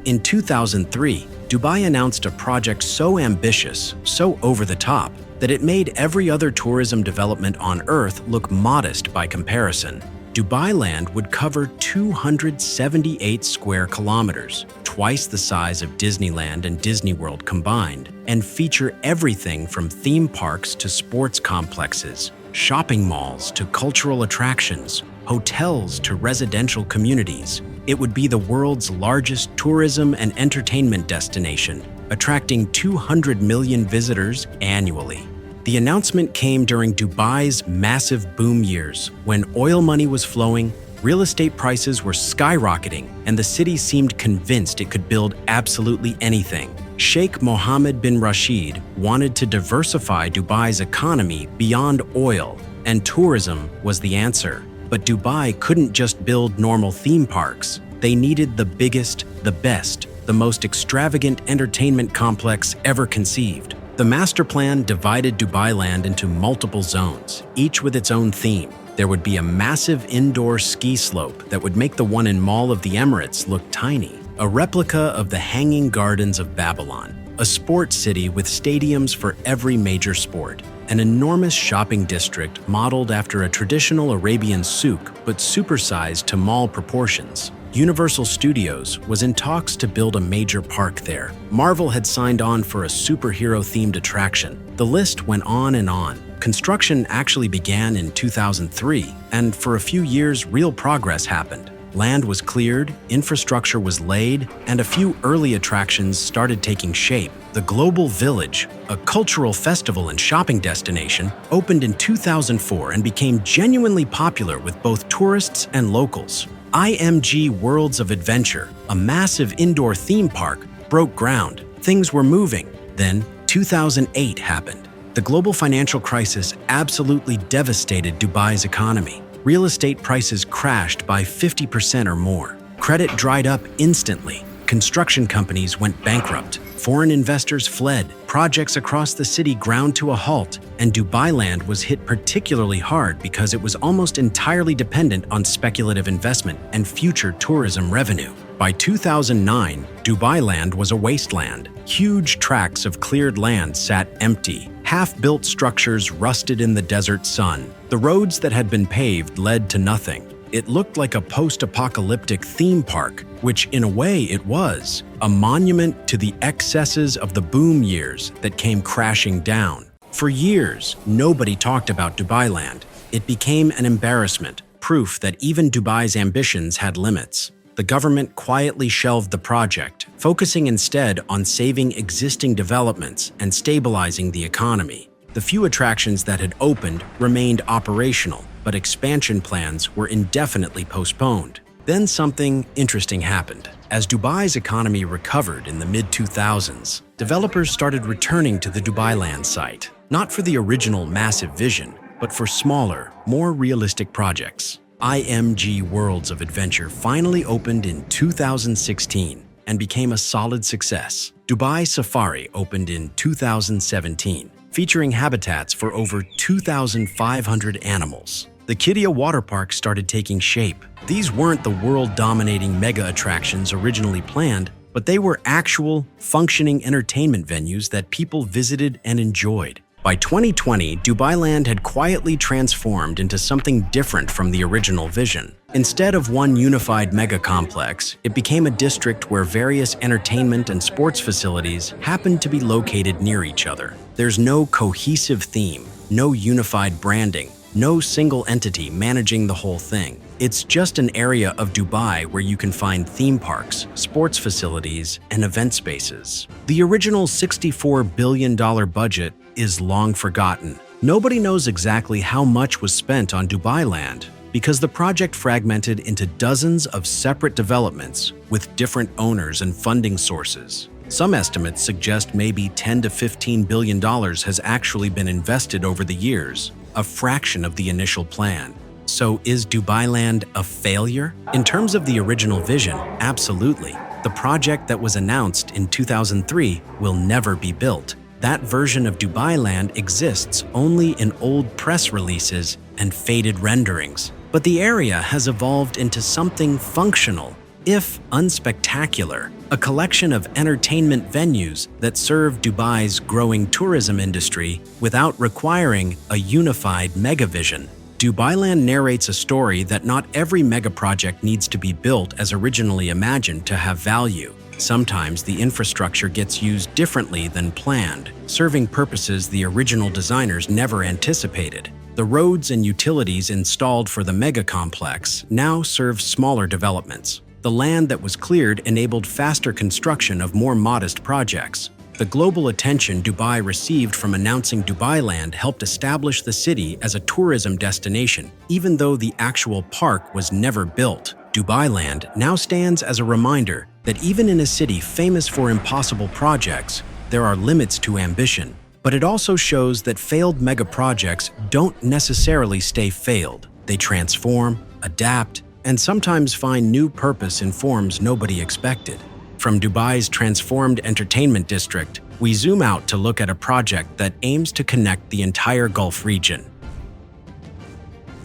In 2003, Dubai announced a project so ambitious, so over the top, that it made every other tourism development on Earth look modest by comparison. Dubai land would cover 278 square kilometers, twice the size of Disneyland and Disney World combined, and feature everything from theme parks to sports complexes, shopping malls to cultural attractions, hotels to residential communities. It would be the world's largest tourism and entertainment destination, attracting 200 million visitors annually. The announcement came during Dubai's massive boom years, when oil money was flowing, real estate prices were skyrocketing, and the city seemed convinced it could build absolutely anything. Sheikh Mohammed bin Rashid wanted to diversify Dubai's economy beyond oil, and tourism was the answer. But Dubai couldn't just build normal theme parks. They needed the biggest, the best, the most extravagant entertainment complex ever conceived. The master plan divided Dubai land into multiple zones, each with its own theme. There would be a massive indoor ski slope that would make the one in Mall of the Emirates look tiny, a replica of the Hanging Gardens of Babylon, a sports city with stadiums for every major sport, an enormous shopping district modeled after a traditional Arabian souk but supersized to mall proportions. Universal Studios was in talks to build a major park there. Marvel had signed on for a superhero-themed attraction. The list went on and on. Construction actually began in 2003, and for a few years, real progress happened. Land was cleared, infrastructure was laid, and a few early attractions started taking shape. The Global Village, a cultural festival and shopping destination, opened in 2004 and became genuinely popular with both tourists and locals. IMG Worlds of Adventure, a massive indoor theme park, broke ground. Things were moving. Then, 2008 happened. The global financial crisis absolutely devastated Dubai's economy. Real estate prices crashed by 50% or more. Credit dried up instantly. Construction companies went bankrupt. Foreign investors fled. Projects across the city ground to a halt, and Dubai land was hit particularly hard because it was almost entirely dependent on speculative investment and future tourism revenue. By 2009, Dubai land was a wasteland. Huge tracts of cleared land sat empty. Half-built structures rusted in the desert sun. The roads that had been paved led to nothing. It looked like a post-apocalyptic theme park, which in a way it was, a monument to the excesses of the boom years that came crashing down. For years, nobody talked about Dubai land. It became an embarrassment, proof that even Dubai's ambitions had limits. The government quietly shelved the project, focusing instead on saving existing developments and stabilizing the economy. The few attractions that had opened remained operational, but expansion plans were indefinitely postponed. Then something interesting happened. As Dubai's economy recovered in the mid-2000s, developers started returning to the Dubai land site. Not for the original massive vision, but for smaller, more realistic projects. IMG Worlds of Adventure finally opened in 2016 and became a solid success. Dubai Safari opened in 2017, featuring habitats for over 2,500 animals. The Qiddiya water park started taking shape. These weren't the world-dominating mega attractions originally planned, but they were actual, functioning entertainment venues that people visited and enjoyed. By 2020, Dubailand had quietly transformed into something different from the original vision. Instead of one unified mega complex, it became a district where various entertainment and sports facilities happened to be located near each other. There's no cohesive theme, no unified branding, no single entity managing the whole thing. It's just an area of Dubai where you can find theme parks, sports facilities, and event spaces. The original $64 billion budget is long forgotten. Nobody knows exactly how much was spent on Dubailand because the project fragmented into dozens of separate developments with different owners and funding sources. Some estimates suggest maybe $10 to $15 billion has actually been invested over the years, a fraction of the initial plan. So is Dubailand a failure? In terms of the original vision, absolutely. The project that was announced in 2003 will never be built. That version of Dubailand exists only in old press releases and faded renderings. But the area has evolved into something functional, if unspectacular, a collection of entertainment venues that serve Dubai's growing tourism industry without requiring a unified megavision. Dubailand narrates a story that not every megaproject needs to be built as originally imagined to have value. Sometimes the infrastructure gets used differently than planned, serving purposes the original designers never anticipated. The roads and utilities installed for the mega complex now serve smaller developments. The land that was cleared enabled faster construction of more modest projects. The global attention Dubai received from announcing Dubailand helped establish the city as a tourism destination, even though the actual park was never built. Dubailand now stands as a reminder that even in a city famous for impossible projects, there are limits to ambition. But it also shows that failed megaprojects don't necessarily stay failed. They transform, adapt, and sometimes find new purpose in forms nobody expected. From Dubai's transformed entertainment district, we zoom out to look at a project that aims to connect the entire Gulf region.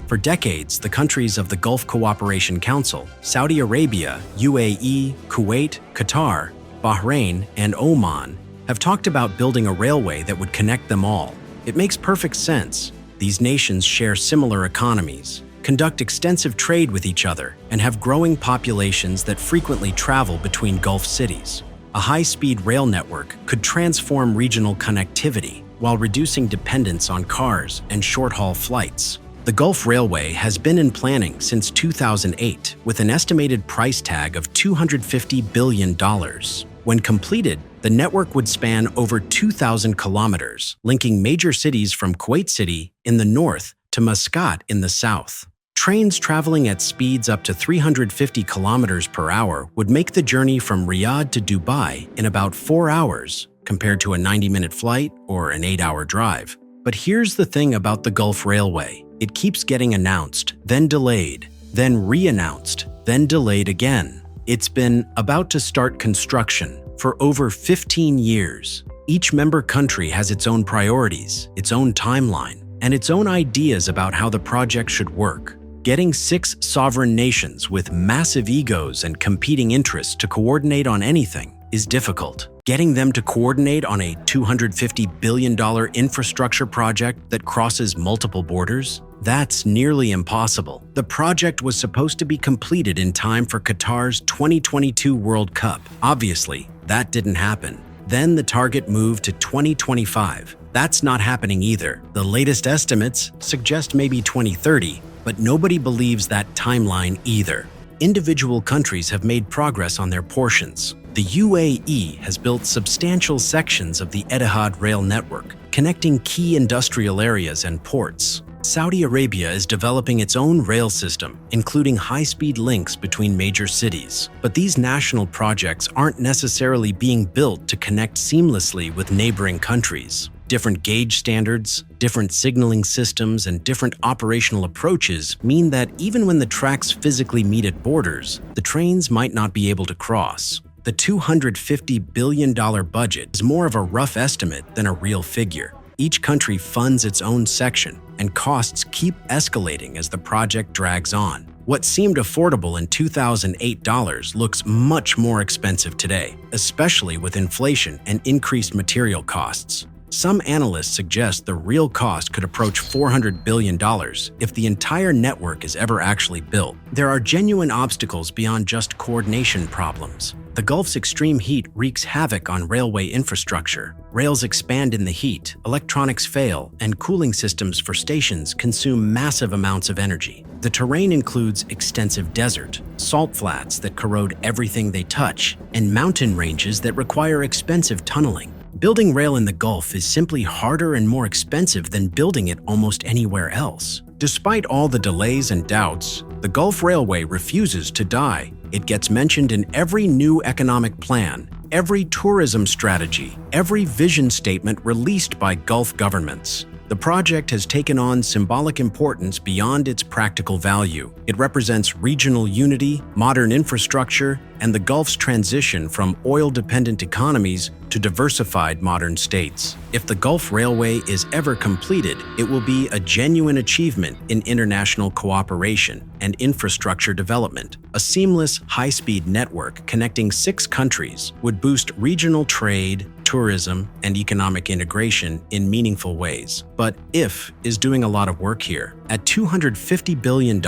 For decades, the countries of the Gulf Cooperation Council, Saudi Arabia, UAE, Kuwait, Qatar, Bahrain, and Oman, have talked about building a railway that would connect them all. It makes perfect sense. These nations share similar economies, conduct extensive trade with each other, and have growing populations that frequently travel between Gulf cities. A high-speed rail network could transform regional connectivity while reducing dependence on cars and short-haul flights. The Gulf Railway has been in planning since 2008 with an estimated price tag of $250 billion. When completed, the network would span over 2,000 kilometers, linking major cities from Kuwait City in the north to Muscat in the south. Trains traveling at speeds up to 350 kilometers per hour would make the journey from Riyadh to Dubai in about 4 hours, compared to a 90-minute flight or an 8-hour drive. But here's the thing about the Gulf Railway. It keeps getting announced, then delayed, then re-announced, then delayed again. It's been about to start construction for over 15 years. Each member country has its own priorities, its own timeline, and its own ideas about how the project should work. Getting 6 sovereign nations with massive egos and competing interests to coordinate on anything is difficult. Getting them to coordinate on a $250 billion infrastructure project that crosses multiple borders? That's nearly impossible. The project was supposed to be completed in time for Qatar's 2022 World Cup. Obviously, that didn't happen. Then the target moved to 2025. That's not happening either. The latest estimates suggest maybe 2030, but nobody believes that timeline either. Individual countries have made progress on their portions. The UAE has built substantial sections of the Etihad rail network, connecting key industrial areas and ports. Saudi Arabia is developing its own rail system, including high-speed links between major cities. But these national projects aren't necessarily being built to connect seamlessly with neighboring countries. Different gauge standards, different signaling systems, and different operational approaches mean that even when the tracks physically meet at borders, the trains might not be able to cross. The $250 billion budget is more of a rough estimate than a real figure. Each country funds its own section, and costs keep escalating as the project drags on. What seemed affordable in 2008 dollars looks much more expensive today, especially with inflation and increased material costs. Some analysts suggest the real cost could approach $400 billion if the entire network is ever actually built. There are genuine obstacles beyond just coordination problems. The Gulf's extreme heat wreaks havoc on railway infrastructure. Rails expand in the heat, electronics fail, and cooling systems for stations consume massive amounts of energy. The terrain includes extensive desert, salt flats that corrode everything they touch, and mountain ranges that require expensive tunneling. Building rail in the Gulf is simply harder and more expensive than building it almost anywhere else. Despite all the delays and doubts, the Gulf Railway refuses to die. It gets mentioned in every new economic plan, every tourism strategy, every vision statement released by Gulf governments. The project has taken on symbolic importance beyond its practical value. It represents regional unity, modern infrastructure, and the Gulf's transition from oil-dependent economies to diversified modern states. If the Gulf Railway is ever completed, it will be a genuine achievement in international cooperation and infrastructure development. A seamless, high-speed network connecting 6 countries would boost regional trade, tourism, and economic integration in meaningful ways. But if is doing a lot of work here. At $250 billion,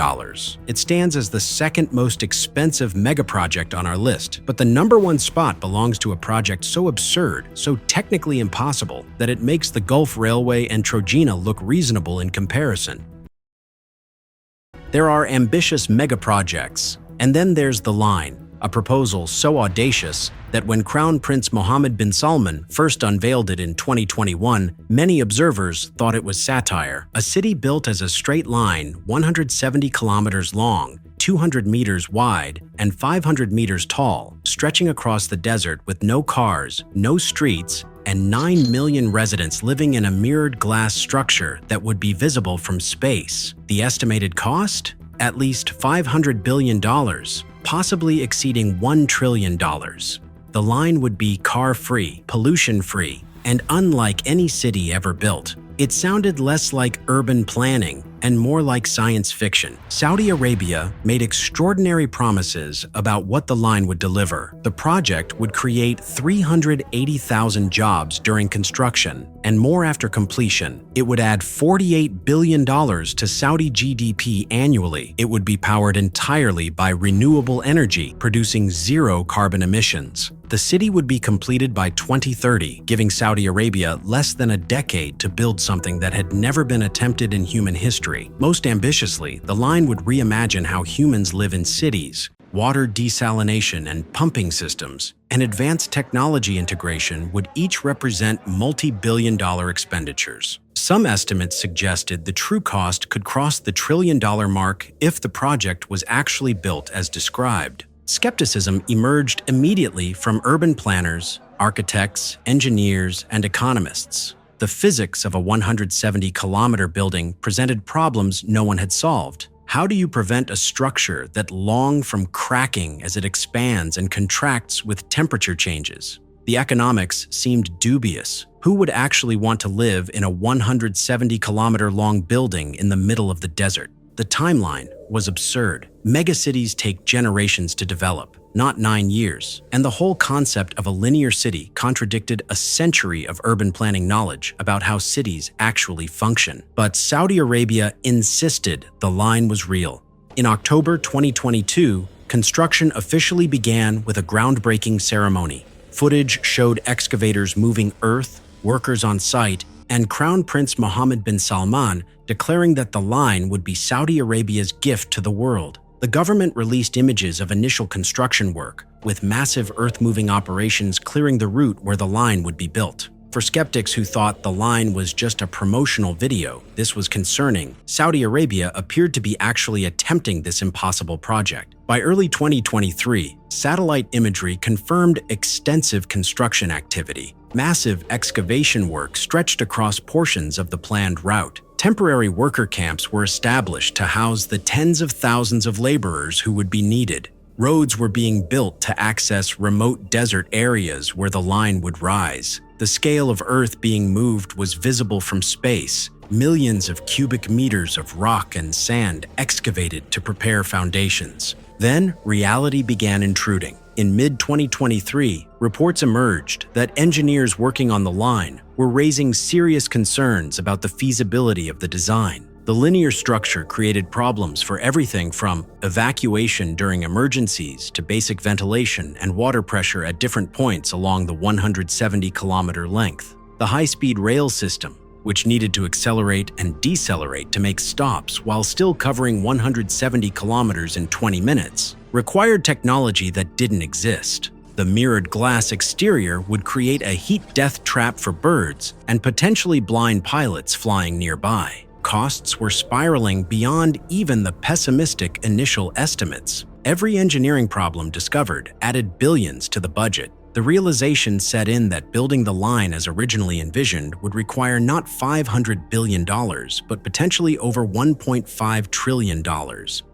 it stands as the second most expensive megaproject on our list, but the #1 spot belongs to a project so absurd, so technically impossible, that it makes the Gulf Railway and Trojena look reasonable in comparison. There are ambitious megaprojects, and then there's the line, a proposal so audacious that when Crown Prince Mohammed bin Salman first unveiled it in 2021, many observers thought it was satire. A city built as a straight line 170 kilometers long, 200 meters wide, and 500 meters tall, stretching across the desert with no cars, no streets, and 9 million residents living in a mirrored glass structure that would be visible from space. The estimated cost? At least $500 billion, possibly exceeding $1 trillion. The line would be car-free, pollution-free, and unlike any city ever built. It sounded less like urban planning and more like science fiction. Saudi Arabia made extraordinary promises about what the line would deliver. The project would create 380,000 jobs during construction and more after completion. It would add $48 billion to Saudi GDP annually. It would be powered entirely by renewable energy, producing 0 carbon emissions. The city would be completed by 2030, giving Saudi Arabia less than a decade to build something that had never been attempted in human history. Most ambitiously, the line would reimagine how humans live in cities. Water desalination and pumping systems, and advanced technology integration would each represent multi-billion-dollar expenditures. Some estimates suggested the true cost could cross the trillion-dollar mark if the project was actually built as described. Skepticism emerged immediately from urban planners, architects, engineers, and economists. The physics of a 170-kilometer building presented problems no one had solved. How do you prevent a structure that longed from cracking as it expands and contracts with temperature changes? The economics seemed dubious. Who would actually want to live in a 170-kilometer-long building in the middle of the desert? The timeline was absurd. Megacities take generations to develop, not 9 years. And the whole concept of a linear city contradicted a century of urban planning knowledge about how cities actually function. But Saudi Arabia insisted the line was real. In October 2022, construction officially began with a groundbreaking ceremony. Footage showed excavators moving earth, workers on site, and Crown Prince Mohammed bin Salman declaring that the line would be Saudi Arabia's gift to the world. The government released images of initial construction work, with massive earth-moving operations clearing the route where the line would be built. For skeptics who thought the line was just a promotional video, this was concerning. Saudi Arabia appeared to be actually attempting this impossible project. By early 2023, satellite imagery confirmed extensive construction activity. Massive excavation work stretched across portions of the planned route. Temporary worker camps were established to house the tens of thousands of laborers who would be needed. Roads were being built to access remote desert areas where the line would rise. The scale of earth being moved was visible from space. Millions of cubic meters of rock and sand excavated to prepare foundations. Then, reality began intruding. In mid-2023, reports emerged that engineers working on the line were raising serious concerns about the feasibility of the design. The linear structure created problems for everything from evacuation during emergencies to basic ventilation and water pressure at different points along the 170-kilometer length. The high-speed rail system, which needed to accelerate and decelerate to make stops while still covering 170 kilometers in 20 minutes, required technology that didn't exist. The mirrored glass exterior would create a heat death trap for birds and potentially blind pilots flying nearby. Costs were spiraling beyond even the pessimistic initial estimates. Every engineering problem discovered added billions to the budget. The realization set in that building the line as originally envisioned would require not $500 billion, but potentially over $1.5 trillion,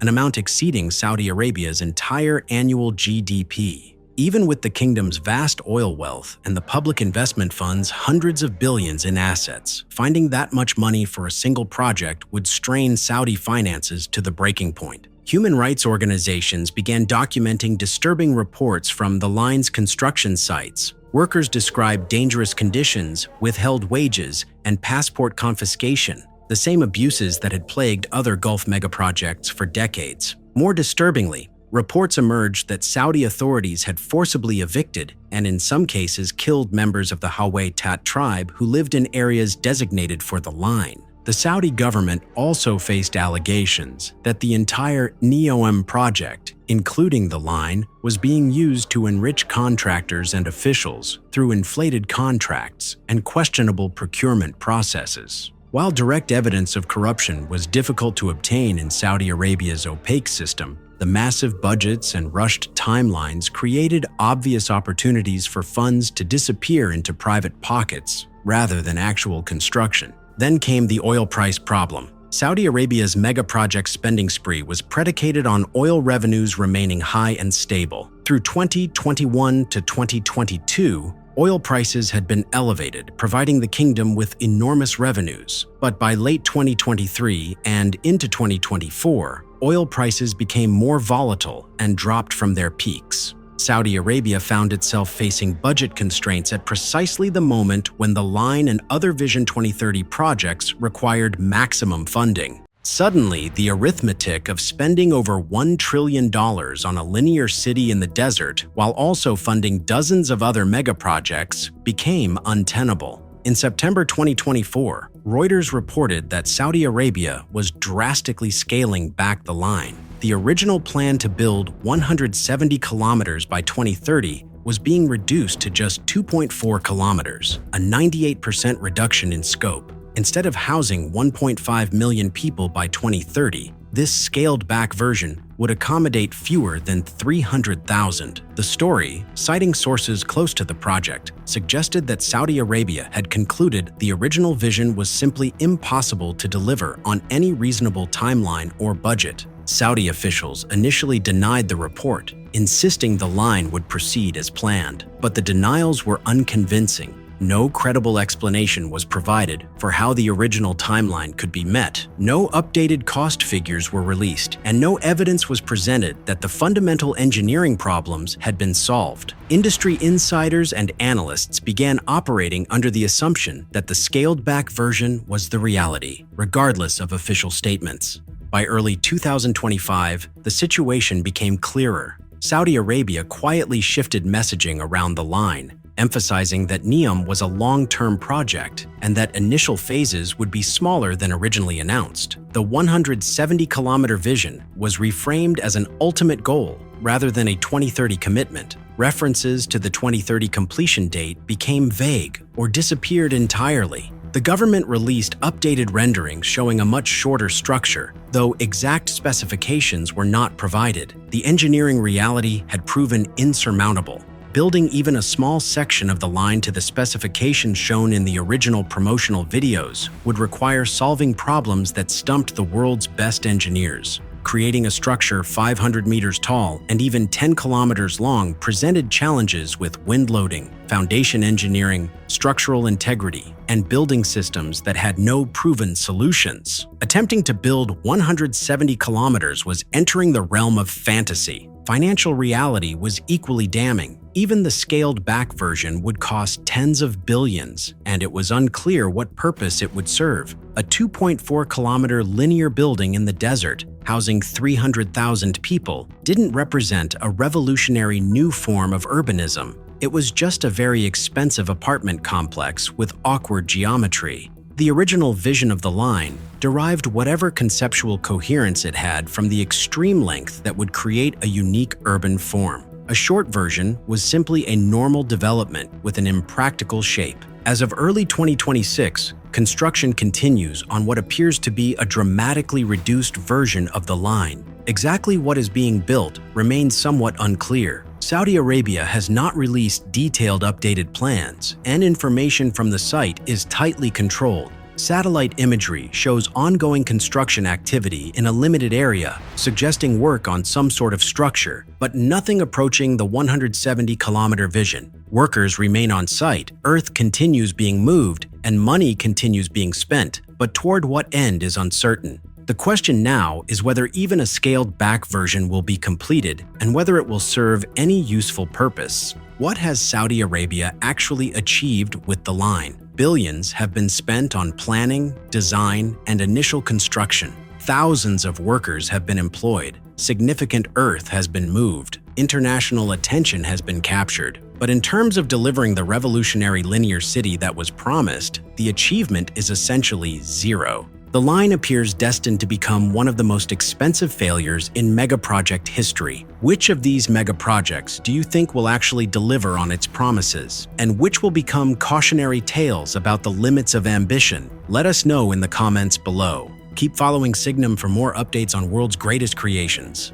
an amount exceeding Saudi Arabia's entire annual GDP. Even with the kingdom's vast oil wealth and the public investment funds' hundreds of billions in assets, finding that much money for a single project would strain Saudi finances to the breaking point. Human rights organizations began documenting disturbing reports from the line's construction sites. Workers described dangerous conditions, withheld wages, and passport confiscation, the same abuses that had plagued other Gulf megaprojects for decades. More disturbingly, reports emerged that Saudi authorities had forcibly evicted and in some cases killed members of the Hawai Tat tribe who lived in areas designated for the line. The Saudi government also faced allegations that the entire NEOM project, including the line, was being used to enrich contractors and officials through inflated contracts and questionable procurement processes. While direct evidence of corruption was difficult to obtain in Saudi Arabia's opaque system, the massive budgets and rushed timelines created obvious opportunities for funds to disappear into private pockets rather than actual construction. Then came the oil price problem. Saudi Arabia's megaproject spending spree was predicated on oil revenues remaining high and stable. Through 2021 to 2022, oil prices had been elevated, providing the kingdom with enormous revenues. But by late 2023 and into 2024, oil prices became more volatile and dropped from their peaks. Saudi Arabia found itself facing budget constraints at precisely the moment when the line and other Vision 2030 projects required maximum funding. Suddenly, the arithmetic of spending over $1 trillion on a linear city in the desert while also funding dozens of other megaprojects became untenable. In September 2024, Reuters reported that Saudi Arabia was drastically scaling back the line. The original plan to build 170 kilometers by 2030 was being reduced to just 2.4 kilometers, a 98% reduction in scope. Instead of housing 1.5 million people by 2030, this scaled-back version would accommodate fewer than 300,000. The story, citing sources close to the project, suggested that Saudi Arabia had concluded the original vision was simply impossible to deliver on any reasonable timeline or budget. Saudi officials initially denied the report, insisting the line would proceed as planned. But the denials were unconvincing. No credible explanation was provided for how the original timeline could be met. No updated cost figures were released, and no evidence was presented that the fundamental engineering problems had been solved. Industry insiders and analysts began operating under the assumption that the scaled-back version was the reality, regardless of official statements. By early 2025, the situation became clearer. Saudi Arabia quietly shifted messaging around the line, emphasizing that NEOM was a long-term project and that initial phases would be smaller than originally announced. The 170-kilometer vision was reframed as an ultimate goal rather than a 2030 commitment. References to the 2030 completion date became vague or disappeared entirely. The government released updated renderings showing a much shorter structure, though exact specifications were not provided. The engineering reality had proven insurmountable. Building even a small section of the line to the specifications shown in the original promotional videos would require solving problems that stumped the world's best engineers. Creating a structure 500 meters tall and even 10 kilometers long presented challenges with wind loading, foundation engineering, structural integrity, and building systems that had no proven solutions. Attempting to build 170 kilometers was entering the realm of fantasy. Financial reality was equally damning. Even the scaled-back version would cost tens of billions, and it was unclear what purpose it would serve. A 2.4-kilometer linear building in the desert, housing 300,000 people, didn't represent a revolutionary new form of urbanism. It was just a very expensive apartment complex with awkward geometry. The original vision of the line derived whatever conceptual coherence it had from the extreme length that would create a unique urban form. A short version was simply a normal development with an impractical shape. As of early 2026, construction continues on what appears to be a dramatically reduced version of the line. Exactly what is being built remains somewhat unclear. Saudi Arabia has not released detailed updated plans, and information from the site is tightly controlled. Satellite imagery shows ongoing construction activity in a limited area, suggesting work on some sort of structure, but nothing approaching the 170-kilometer vision. Workers remain on site, earth continues being moved, and money continues being spent, but toward what end is uncertain. The question now is whether even a scaled-back version will be completed and whether it will serve any useful purpose. What has Saudi Arabia actually achieved with the line? Billions have been spent on planning, design, and initial construction. Thousands of workers have been employed. Significant earth has been moved. International attention has been captured. But in terms of delivering the revolutionary linear city that was promised, the achievement is essentially zero. The line appears destined to become one of the most expensive failures in megaproject history. Which of these megaprojects do you think will actually deliver on its promises? And which will become cautionary tales about the limits of ambition? Let us know in the comments below. Keep following Signum for more updates on world's greatest creations.